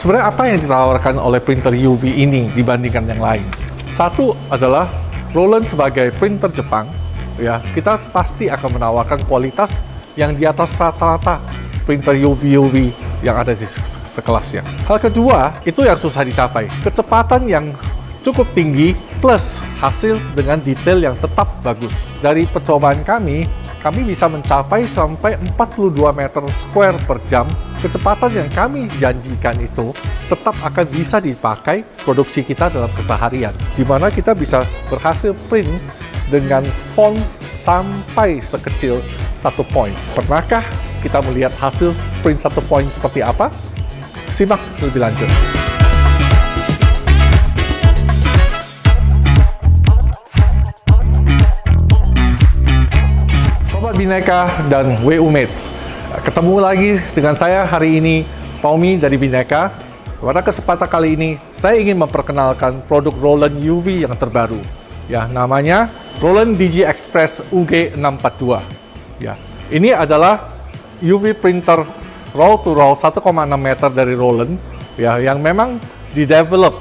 Sebenarnya apa yang ditawarkan oleh printer UV ini dibandingkan yang lain? Satu adalah Roland sebagai printer Jepang, ya, kita pasti akan menawarkan kualitas yang di atas rata-rata printer UV yang ada di sekelasnya. Hal kedua, itu yang susah dicapai. Kecepatan yang cukup tinggi plus hasil dengan detail yang tetap bagus. Dari percobaan kami bisa mencapai sampai 42 meter square per jam. Kecepatan yang kami janjikan itu tetap akan bisa dipakai produksi kita dalam keseharian, di mana kita bisa berhasil print dengan font sampai sekecil 1 point. Pernahkah kita melihat hasil print 1 point seperti apa? Simak lebih lanjut. Sobat Bhinneka dan WU Mates, ketemu lagi dengan saya hari ini, Tommy dari Bhinneka. Pada kesempatan kali ini, saya ingin memperkenalkan produk Roland UV yang terbaru. Ya, namanya Roland Digi Express UG642. Ya, ini adalah UV printer roll to roll 1,6 meter dari Roland, ya, yang memang didevelop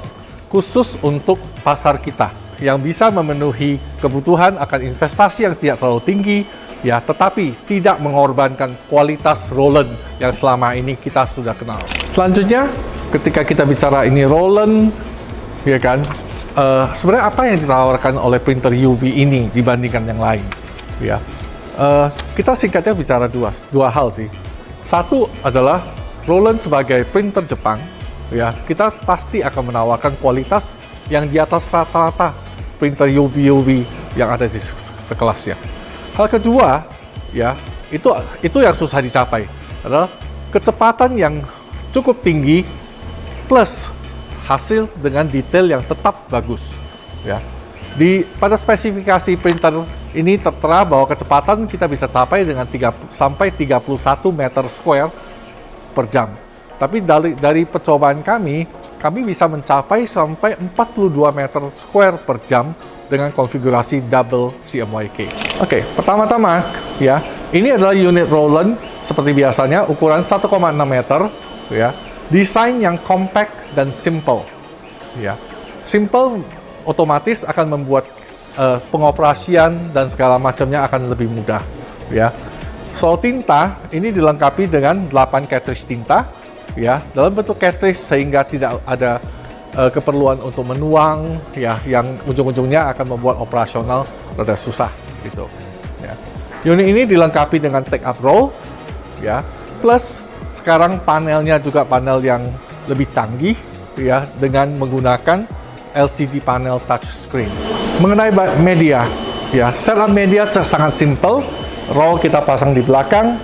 khusus untuk pasar kita, yang bisa memenuhi kebutuhan akan investasi yang tidak terlalu tinggi, ya, tetapi tidak mengorbankan kualitas Roland yang selama ini kita sudah kenal. Selanjutnya, ketika kita bicara ini Roland, ya kan, sebenarnya apa yang ditawarkan oleh printer UV ini dibandingkan yang lain? Ya, kita singkatnya bicara dua hal sih. Satu adalah Roland sebagai printer Jepang, ya, kita pasti akan menawarkan kualitas yang di atas rata-rata printer UV yang ada di sekelasnya. Hal kedua, ya, itu yang susah dicapai adalah kecepatan yang cukup tinggi plus hasil dengan detail yang tetap bagus. Ya, pada spesifikasi printer ini tertera bahwa kecepatan kita bisa capai dengan sampai 31 meter square per jam. Tapi dari percobaan kami bisa mencapai sampai 42 meter square per jam dengan konfigurasi double CMYK. Oke, pertama-tama, ya, ini adalah unit Roland seperti biasanya, ukuran 1,6 meter, ya, desain yang compact dan simple, ya. Simple otomatis akan membuat pengoperasian dan segala macamnya akan lebih mudah, ya. Soal tinta, ini dilengkapi dengan 8 cartridge tinta, ya, dalam bentuk cartridge sehingga tidak ada keperluan untuk menuang, ya, yang ujung-ujungnya akan membuat operasional rada susah, gitu. Ya. Unit ini dilengkapi dengan take up roll, ya, plus sekarang panelnya juga panel yang lebih canggih, ya, dengan menggunakan LCD panel touchscreen. Mengenai media, ya, setup media sangat simple. Roll kita pasang di belakang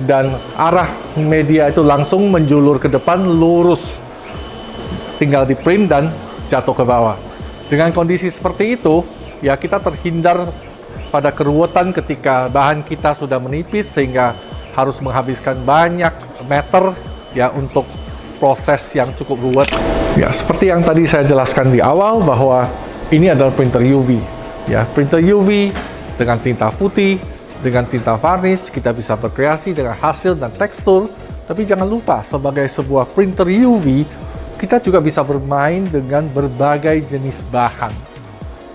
dan arah media itu langsung menjulur ke depan lurus. Tinggal di print dan jatuh ke bawah. Dengan kondisi seperti itu, ya, kita terhindar pada keruwetan ketika bahan kita sudah menipis sehingga harus menghabiskan banyak meter, ya, untuk proses yang cukup ruwet. Ya, seperti yang tadi saya jelaskan di awal bahwa ini adalah printer UV. Ya, printer UV dengan tinta putih, dengan tinta varnish, kita bisa berkreasi dengan hasil dan tekstur. Tapi jangan lupa, sebagai sebuah printer UV, kita juga bisa bermain dengan berbagai jenis bahan.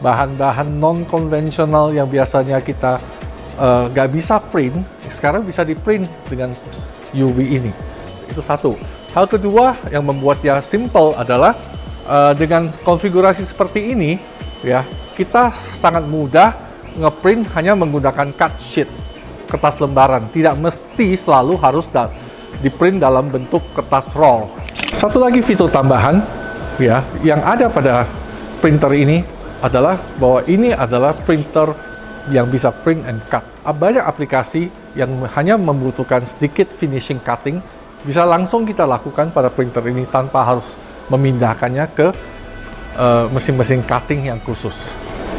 Bahan-bahan non-konvensional yang biasanya kita nggak bisa print, sekarang bisa di-print dengan UV ini. Itu satu. Hal kedua yang membuatnya simple adalah dengan konfigurasi seperti ini, ya, kita sangat mudah ngeprint hanya menggunakan cut sheet, kertas lembaran. Tidak mesti selalu harus di-print dalam bentuk kertas roll. Satu lagi fitur tambahan, ya, yang ada pada printer ini adalah bahwa ini adalah printer yang bisa print and cut. Banyak aplikasi yang hanya membutuhkan sedikit finishing cutting bisa langsung kita lakukan pada printer ini tanpa harus memindahkannya ke mesin-mesin cutting yang khusus.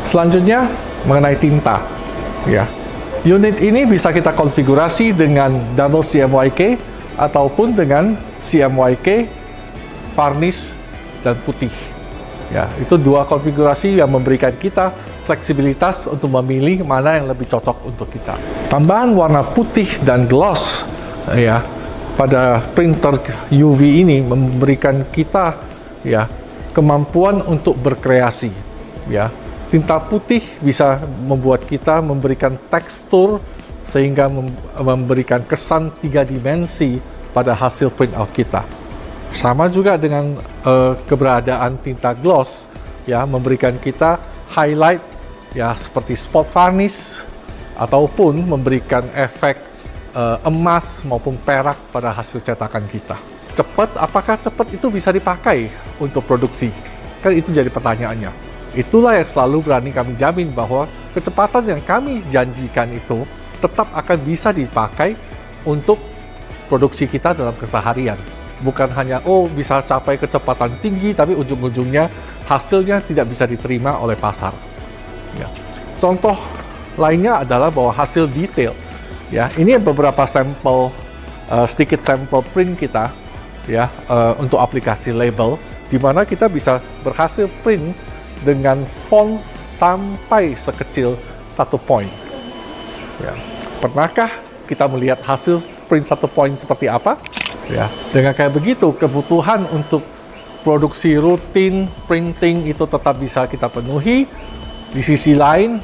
Selanjutnya mengenai tinta, ya, unit ini bisa kita konfigurasi dengan double CMYK ataupun dengan CMYK, varnish dan putih. Ya, itu dua konfigurasi yang memberikan kita fleksibilitas untuk memilih mana yang lebih cocok untuk kita. Tambahan warna putih dan gloss, ya, pada printer UV ini memberikan kita ya kemampuan untuk berkreasi ya. Tinta putih bisa membuat kita memberikan tekstur sehingga memberikan kesan 3 dimensi pada hasil printout kita. Sama juga dengan keberadaan tinta gloss ya, memberikan kita highlight ya seperti spot varnish ataupun memberikan efek emas maupun perak pada hasil cetakan kita. Cepat, apakah cepat itu bisa dipakai untuk produksi? Kan itu jadi pertanyaannya. Itulah yang selalu berani kami jamin bahwa kecepatan yang kami janjikan itu tetap akan bisa dipakai untuk produksi kita dalam keseharian. Bukan hanya, bisa capai kecepatan tinggi, tapi ujung-ujungnya hasilnya tidak bisa diterima oleh pasar. Ya. Contoh lainnya adalah bahwa hasil detail. Ya, ini beberapa sampel, sedikit sampel print kita, ya, untuk aplikasi label, di mana kita bisa berhasil print dengan font sampai sekecil 1 point. Ya. Pernahkah kita melihat hasil print 1 point seperti apa? Ya, dengan kayak begitu, kebutuhan untuk produksi rutin printing itu tetap bisa kita penuhi. Di sisi lain,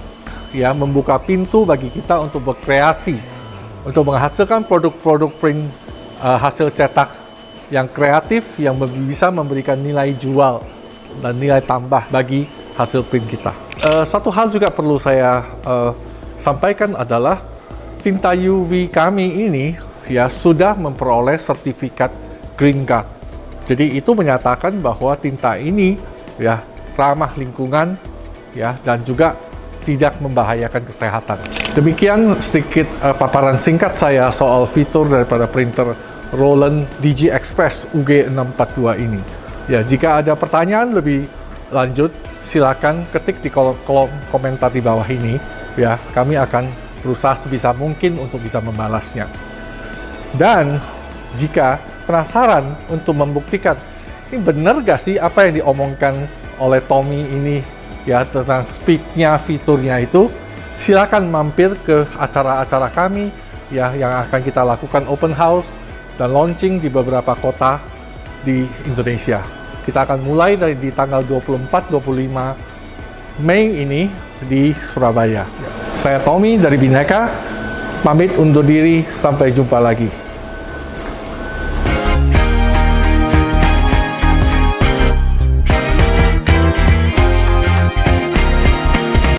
ya, membuka pintu bagi kita untuk berkreasi, untuk menghasilkan produk-produk print hasil cetak yang kreatif, yang bisa memberikan nilai jual dan nilai tambah bagi hasil print kita. Satu hal juga perlu saya sampaikan adalah tinta UV kami ini ya sudah memperoleh sertifikat Green Guard. Jadi itu menyatakan bahwa tinta ini ya ramah lingkungan ya dan juga tidak membahayakan kesehatan. Demikian sedikit paparan singkat saya soal fitur daripada printer Roland DG Express UG642 ini. Ya, jika ada pertanyaan lebih lanjut, silakan ketik di kolom komentar di bawah ini. Ya, kami akan berusaha sebisa mungkin untuk bisa membalasnya. Dan jika penasaran untuk membuktikan ini benar gak sih apa yang diomongkan oleh Tommy ini ya tentang speednya, fiturnya itu, silakan mampir ke acara-acara kami ya yang akan kita lakukan open house dan launching di beberapa kota di Indonesia. Kita akan mulai dari di tanggal 24-25 Mei ini di Surabaya. Saya Tommy dari Bhinneka, pamit undur diri, sampai jumpa lagi.